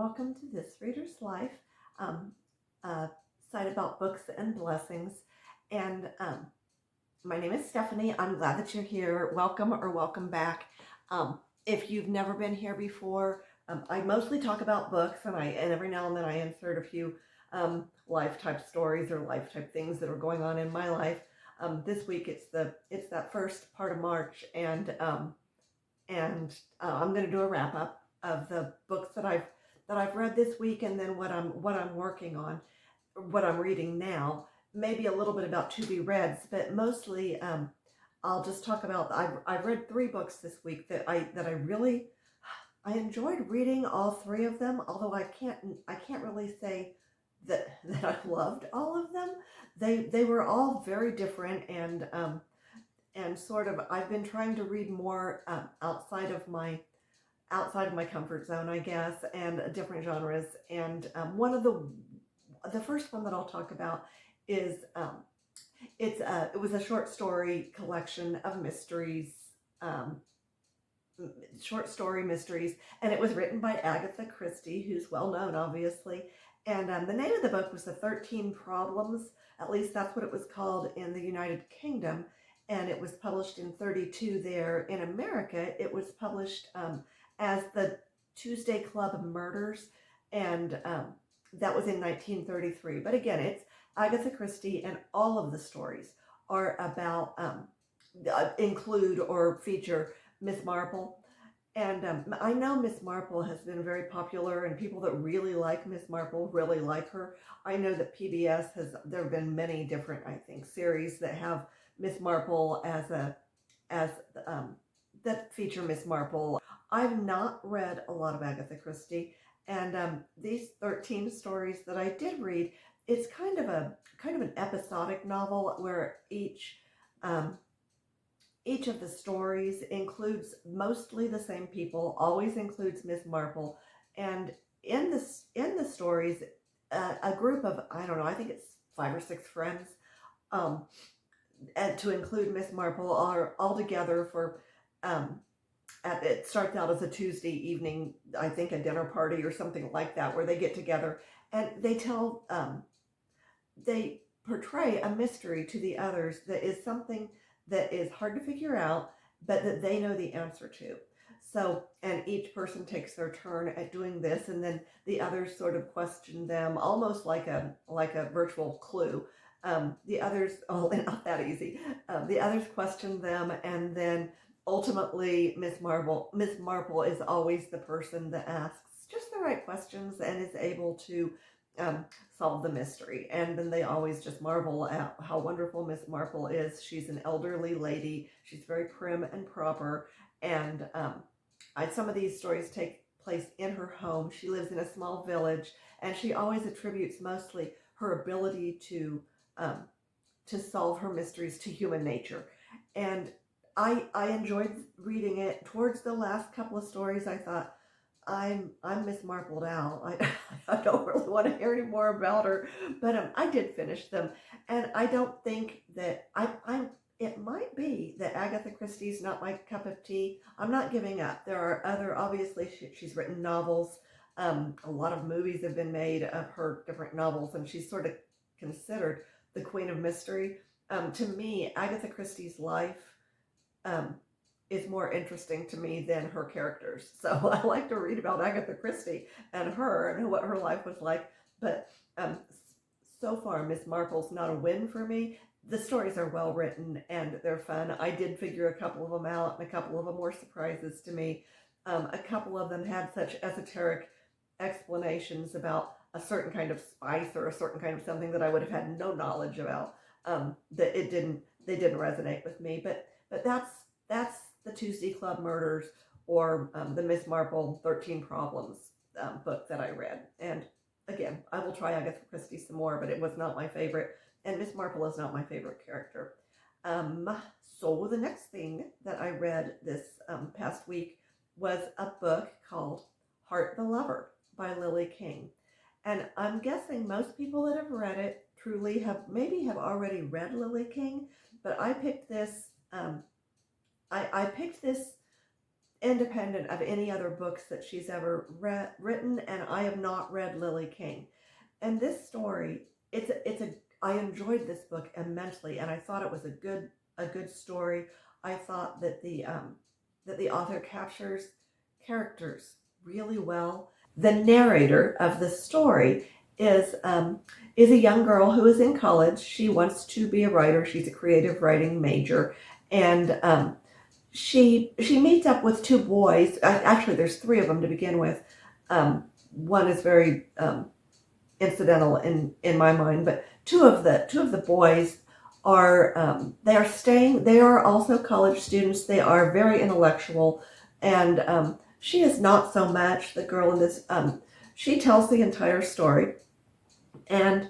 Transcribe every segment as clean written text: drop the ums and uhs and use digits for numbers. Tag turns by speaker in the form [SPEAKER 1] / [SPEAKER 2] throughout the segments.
[SPEAKER 1] welcome to This Reader's Life, a site about books and blessings. And my name is Stephanie. I'm glad that you're here. Welcome or welcome back. If you've never been here before, I mostly talk about books, and every now and then I insert a few life type stories or life type things that are going on in my life. This week it's that first part of March, and I'm going to do a wrap up of the books that I've read this week, and then what I'm working on, what I'm reading now. Maybe a little bit about to be reads, but mostly I'll just talk about. I've read 3 books this week that I really enjoyed reading all 3 of them. Although I can't really say that I loved all of them. They were all very different, and sort of I've been trying to read more outside of my comfort zone, I guess, and different genres. And one of the first one that I'll talk about is it was a short story collection of mysteries, short story mysteries, and it was written by Agatha Christie, who's well known, obviously. And the name of the book was The 13 Problems. At least that's what it was called in the United Kingdom, and it was published in 32 there. In America, it was published as the Tuesday Club Murders, and that was in 1933. But again, it's Agatha Christie, and all of the stories are about, include or feature Miss Marple. And I know Miss Marple has been very popular, and people that really like Miss Marple really like her. I know that PBS there have been many different, I think, series that have Miss Marple that feature Miss Marple. I've not read a lot of Agatha Christie, and these 13 stories that I did read, it's kind of an episodic novel where each of the stories includes mostly the same people, always includes Miss Marple, and in the stories, a group of, I don't know, I think it's 5 or 6 friends, and to include Miss Marple, are all together for. It starts out as a Tuesday evening, I think a dinner party or something like that, where they get together and they portray a mystery to the others that is something that is hard to figure out, but that they know the answer to. So, and each person takes their turn at doing this, and then the others sort of question them, almost like a virtual clue. The others, not that easy. The others question them, and then ultimately Miss Marple is always the person that asks just the right questions and is able to solve the mystery. And then they always just marvel at how wonderful Miss Marple is. She's an elderly lady. She's very prim and proper. And some of these stories take place in her home. She lives in a small village, and she always attributes mostly her ability to solve her mysteries to human nature. And I enjoyed reading it. Towards the last couple of stories, I thought, I'm Miss Marpled out. I don't really want to hear any more about her, but I did finish them, and I don't think that it might be that Agatha Christie's not my cup of tea. I'm not giving up. There are other, obviously she's written novels. A lot of movies have been made of her different novels, and she's sort of considered the queen of mystery. To me, Agatha Christie's life is more interesting to me than her characters. So I like to read about Agatha Christie and what her life was like. But so far, Miss Marple's not a win for me. The stories are well written and they're fun. I did figure a couple of them out, and a couple of them were surprises to me. A couple of them had such esoteric explanations about a certain kind of spice or a certain kind of something that I would have had no knowledge about. That they didn't resonate with me. But that's the Tuesday Club Murders, or the Miss Marple 13 Problems book that I read. And again, I will try Agatha Christie some more, but it was not my favorite, and Miss Marple is not my favorite character. So the next thing that I read this past week was a book called Heart the Lover by Lily King. And I'm guessing most people that have read it truly have already read Lily King, but I picked this I picked this independent of any other books that she's ever written, and I have not read Lily King. And this story, I enjoyed this book immensely, and I thought it was a good story. I thought that the author captures characters really well. The narrator of the story is a young girl who is in college. She wants to be a writer. She's a creative writing major, and she meets up with two boys. Actually, there's three of them to begin with. One is very incidental in my mind, but two of the boys are they are also college students. They are very intellectual, and she is not so much. The girl in this, she tells the entire story, and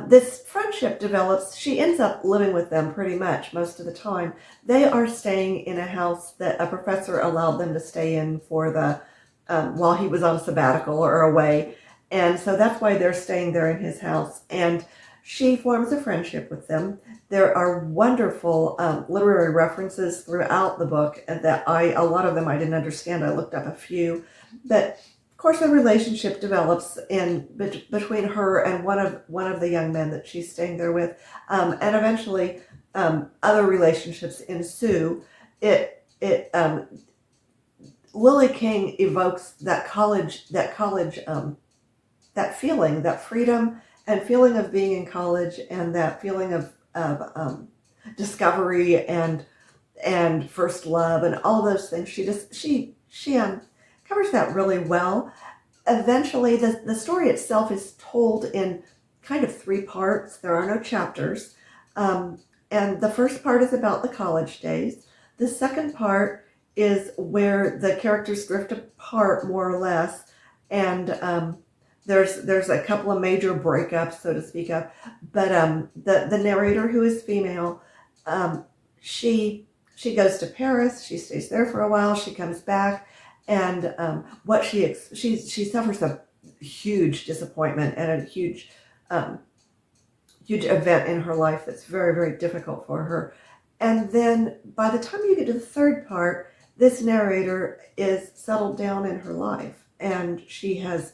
[SPEAKER 1] this friendship develops. She ends up living with them pretty much most of the time. They are staying in a house that a professor allowed them to stay in for the while he was on sabbatical or away. And so that's why they're staying there in his house. And she forms a friendship with them. There are wonderful literary references throughout the book that a lot of them I didn't understand. I looked up a few. But of course, a relationship develops between her and one of the young men that she's staying there with. And eventually other relationships ensue. Lily King evokes that feeling, that freedom and feeling of being in college, and that feeling of discovery and first love and all those things. She covers that really well. Eventually, the story itself is told in kind of three parts. There are no chapters, and the first part is about the college days. The second part is where the characters drift apart more or less, and there's a couple of major breakups, so to speak of. But the narrator, who is female, she goes to Paris. She stays there for a while. She comes back, and she suffers a huge disappointment and a huge event in her life that's very, very difficult for her. And then by the time you get to the third part, this narrator is settled down in her life, and she is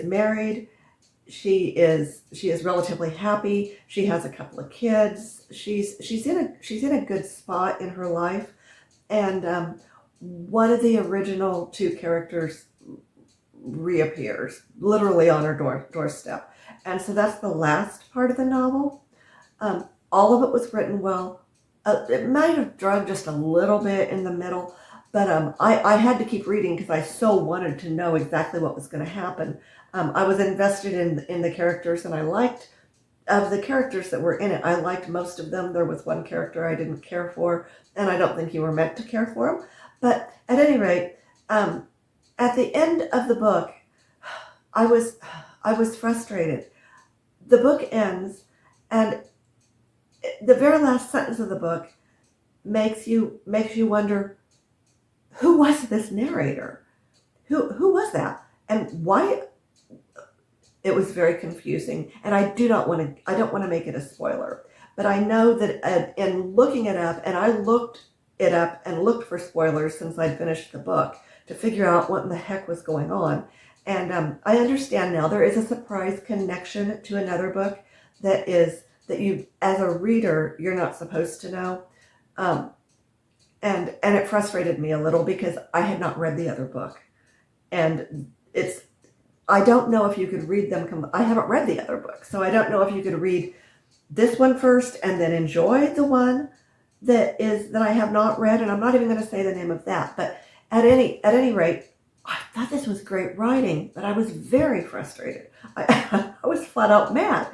[SPEAKER 1] married. She is relatively happy. She has a couple of kids. She's in a good spot in her life, and one of the original two characters reappears literally on her doorstep, and so that's the last part of the novel. All of it was written well. It might have dragged just a little bit in the middle, but I had to keep reading because I so wanted to know exactly what was going to happen. I was invested in the characters, and I liked, of the characters that were in it, I liked most of them. There was one character I didn't care for, and I don't think you were meant to care for him. But at any rate, at the end of the book, I was frustrated. The book ends, and the very last sentence of the book makes you wonder, who was this narrator? Who was that? And why? It was very confusing, and I don't want to make it a spoiler, but I know that in looking it up, and I looked it up and looked for spoilers since I'd finished the book to figure out what in the heck was going on. And I understand now there is a surprise connection to another book that you, as a reader, you're not supposed to know. And it frustrated me a little because I had not read the other book. And I don't know if you could read them. I haven't read the other book, so I don't know if you could read this one first and then enjoy the one that I have not read. And I'm not even going to say the name of that. But at any rate, I thought this was great writing, but I was very frustrated. I was flat out mad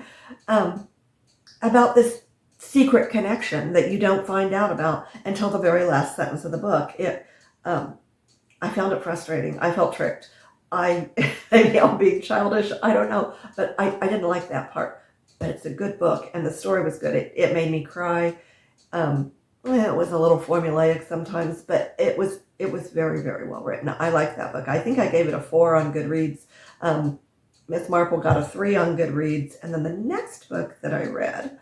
[SPEAKER 1] about this secret connection that you don't find out about until the very last sentence of the book. I found it frustrating. I felt tricked. Maybe I'm being childish. I don't know, but I didn't like that part. But it's a good book, and the story was good. It made me cry. It was a little formulaic sometimes, but it was very, very well written. I like that book. I think I gave it a 4 on Goodreads. Miss Marple got a 3 on Goodreads, and then the next book that I read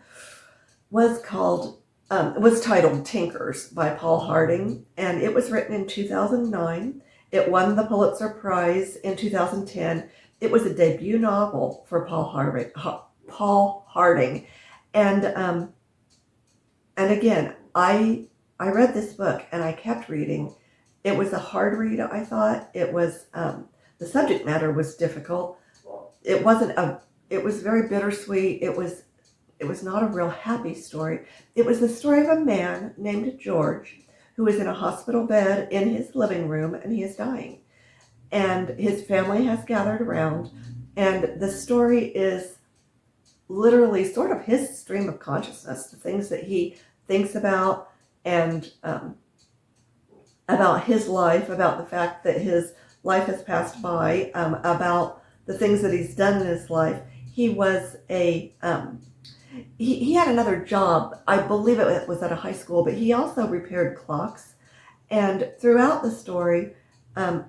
[SPEAKER 1] was called was titled Tinkers by Paul Harding, and it was written in 2009. It won the Pulitzer Prize in 2010. It was a debut novel for Paul Harding, and again, I read this book and I kept reading. It was a hard read. I thought it was the subject matter was difficult. It wasn't a. It was very bittersweet. It was not a real happy story. It was the story of a man named George who is in a hospital bed in his living room and he is dying. And his family has gathered around, and the story is literally sort of his stream of consciousness, the things that he thinks about, and about his life, about the fact that his life has passed by, about the things that he's done in his life. He was he had another job. I believe it was at a high school, but he also repaired clocks. And throughout the story, it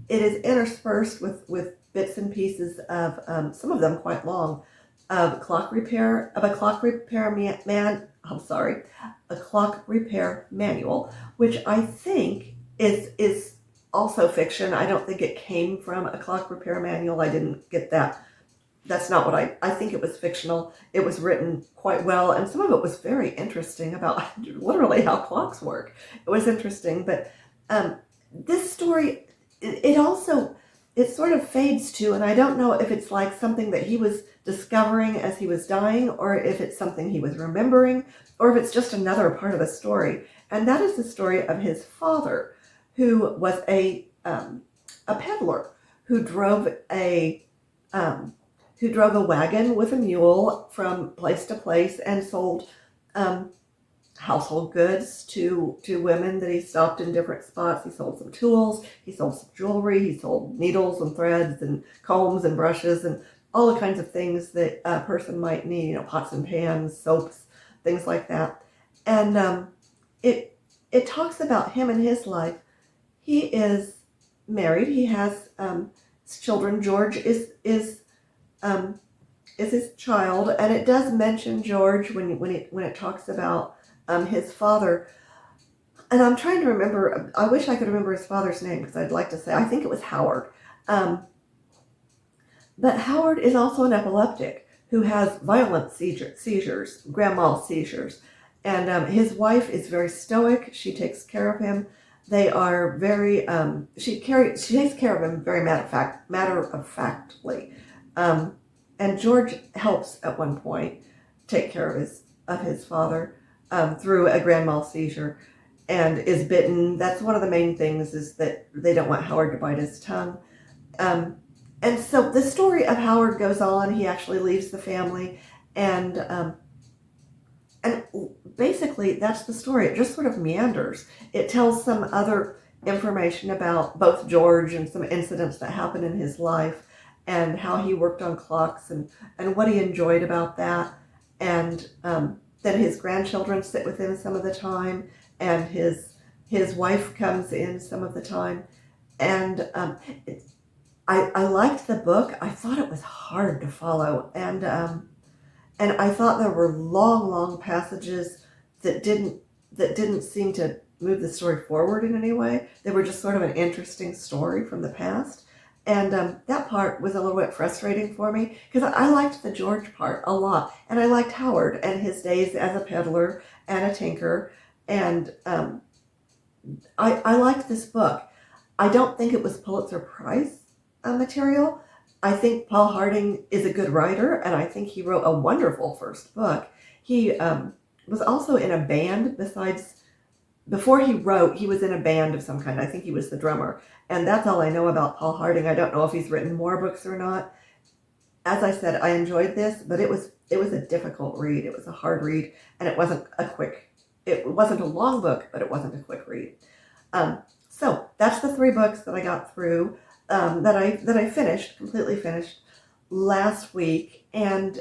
[SPEAKER 1] is interspersed with bits and pieces of some of them quite long, of a clock repair manual, which I think is also fiction. I don't think it came from a clock repair manual. I didn't get that. That's not what I think it was fictional. It was written quite well, and some of it was very interesting about literally how clocks work. It was interesting, but this story, it sort of fades to, and I don't know if it's like something that he was discovering as he was dying, or if it's something he was remembering, or if it's just another part of the story. And that is the story of his father, who was a peddler who drove a wagon with a mule from place to place and sold household goods to women that he stopped in different spots. He sold some tools, he sold some jewelry, he sold needles and threads and combs and brushes and all the kinds of things that a person might need, pots and pans, soaps, things like that. And it talks about him and his life. He is married. He has children. George is his child, and it does mention George when it talks about his father. And I'm trying to remember. I wish I could remember his father's name, because I'd like to say I think it was Howard. But Howard is also an epileptic who has violent seizures, grand mal seizures, and his wife is very stoic. She takes care of him. They are very she takes care of him very matter of factly. And George helps at one point take care of his father through a grand mal seizure, and is bitten. That's one of the main things, is that they don't want Howard to bite his tongue. And so the story of Howard goes on. He actually leaves the family, and basically that's the story. It just sort of meanders. It tells some other information about both George and some incidents that happened in his life, and how he worked on clocks, and what he enjoyed about that. And then his grandchildren sit with him some of the time, and his wife comes in some of the time. And I liked the book. I thought it was hard to follow, and I thought there were long passages that didn't seem to move the story forward in any way. They were just sort of an interesting story from the past. And that part was a little bit frustrating for me, because I liked the George part a lot. And I liked Howard and his days as a peddler and a tinker. And I liked this book. I don't think it was Pulitzer Prize material. I think Paul Harding is a good writer, and I think he wrote a wonderful first book. He was also in a band before he wrote, he was in a band of some kind. I think he was the drummer. And that's all I know about Paul Harding. I don't know if he's written more books or not. As I said, I enjoyed this, but it was a difficult read. It was a hard read, and it wasn't a long book, but it wasn't a quick read. So that's the 3 books that I got through, that I completely finished last week. And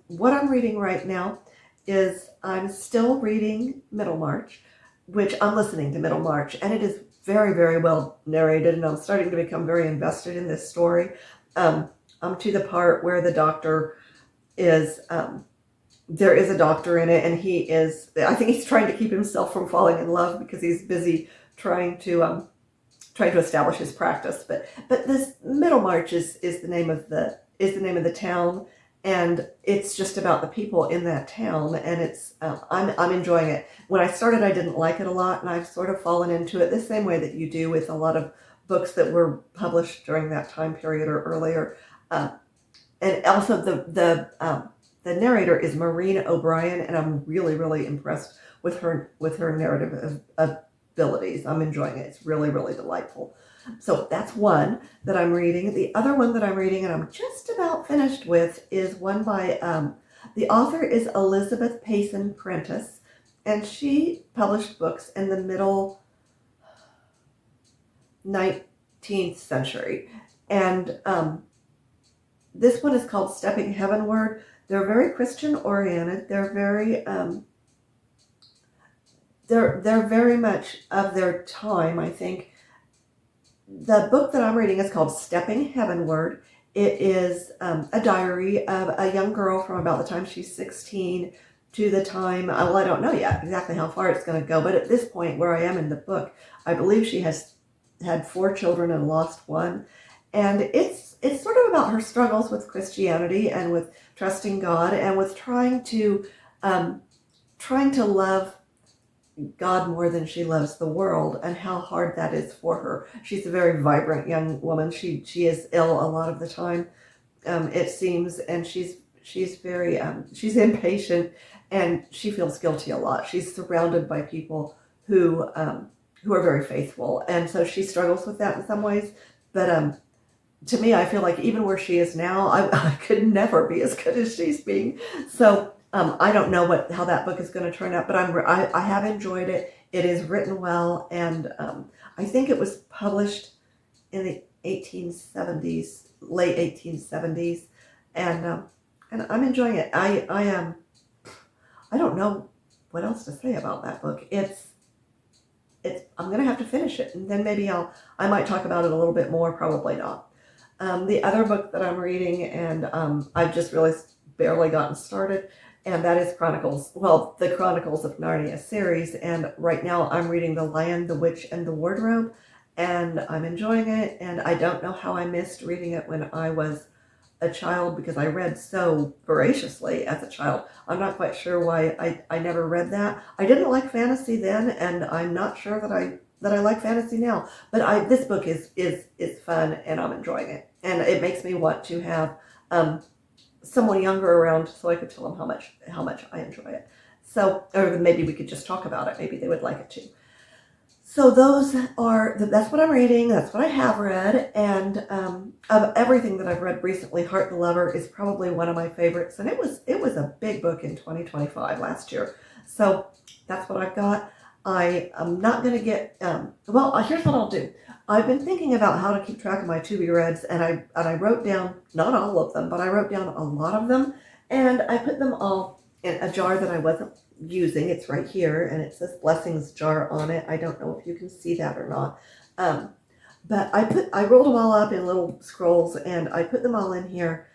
[SPEAKER 1] what I'm reading right now is I'm still reading Middlemarch, which I'm listening to Middlemarch, and it is very, very well narrated, and I'm starting to become very invested in this story. I'm to the part where the doctor is there is a doctor in it, and I think he's trying to keep himself from falling in love because he's busy trying to establish his practice. But this Middlemarch is the name of the town, and it's just about the people in that town, and it's I'm enjoying it. When I started, I didn't like it a lot, and I've sort of fallen into it the same way that you do with a lot of books that were published during that time period or earlier. And also the narrator is Maureen O'Brien, and I'm really, really impressed with her narrative abilities. I'm enjoying it. It's really, really delightful. So that's one that I'm reading. The other one that I'm reading, and I'm just about finished with, is one by the author is Elizabeth Payson Prentiss, and she published books in the middle 19th century. And this one is called Stepping Heavenward. They're very Christian oriented. They're very they're very much of their time, I think. The book that I'm reading is called Stepping Heavenward. It is a diary of a young girl from about the time she's 16 to the time, well, I don't know yet exactly how far it's going to go, but at this point where I am in the book, I believe she has had 4 children and lost one. And it's sort of about her struggles with Christianity and with trusting God and with trying to love God more than she loves the world, and how hard that is for her. She's a very vibrant young woman. She is ill a lot of the time, it seems, and she's very she's impatient, and she feels guilty a lot. She's surrounded by people who are very faithful, and so she struggles with that in some ways. But to me, I feel like even where she is now, I could never be as good as she's being. So I don't know how that book is going to turn out, but I have enjoyed it. It is written well, and I think it was published in the 1870s, late 1870s, and I'm enjoying it. I don't know what else to say about that book. It's I'm going to have to finish it, and then maybe I might talk about it a little bit more. Probably not. The other book that I'm reading, and I've just really barely gotten started, and that is the Chronicles of Narnia series. And right now I'm reading The Lion, the Witch, and the Wardrobe, and I'm enjoying it. And I don't know how I missed reading it when I was a child, because I read so voraciously as a child. I'm not quite sure why I never read that. I didn't like fantasy then, and I'm not sure that I like fantasy now. But this book is fun, and I'm enjoying it, and it makes me want to have someone younger around so I could tell them how much I enjoy it. So, or maybe we could just talk about it. Maybe they would like it too. So that's what I'm reading. That's what I have read. And of everything that I've read recently, Heart the Lover is probably one of my favorites. And it was a big book in 2025 last year. So that's what I've got. I am not going to get, here's what I'll do. I've been thinking about how to keep track of my to-be-reads, and I wrote down, not all of them, but I wrote down a lot of them, and I put them all in a jar that I wasn't using. It's right here, and it says Blessings Jar on it. I don't know if you can see that or not. But I rolled them all up in little scrolls, and I put them all in here,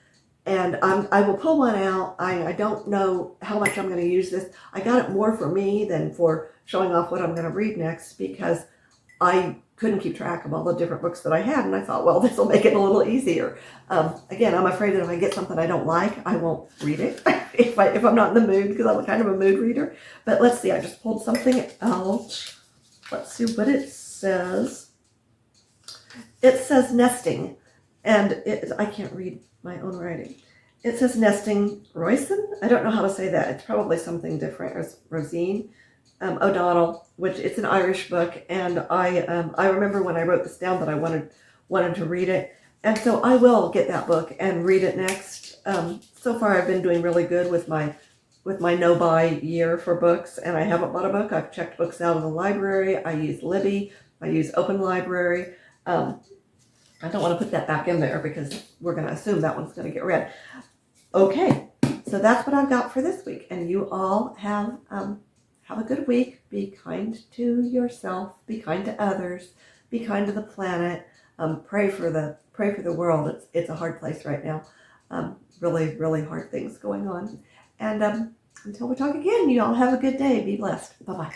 [SPEAKER 1] and I will pull one out. I don't know how much I'm going to use this. I got it more for me than for showing off what I'm going to read next, because I couldn't keep track of all the different books that I had, and I thought, well, this will make it a little easier. Again, I'm afraid that if I get something I don't like, I won't read it if I'm not in the mood, because I'm kind of a mood reader. But let's see, I just pulled something out. Let's see what it says. It says nesting, and I can't read my own writing. It says nesting Roisin. I don't know how to say that. It's probably something different, or Roisin. O'Donnell, which it's an Irish book, and I remember when I wrote this down that I wanted to read it, and so I will get that book and read it next. So far I've been doing really good with my no-buy year for books, and I haven't bought a book. I've checked books out of the library. I use Libby. I use Open Library. I don't want to put that back in there because we're going to assume that one's going to get read. Okay, so that's what I've got for this week, and you all have a good week. Be kind to yourself. Be kind to others. Be kind to the planet. Pray for the world. It's a hard place right now. Really, really hard things going on. And Until we talk again, you all have a good day. Be blessed. Bye-bye.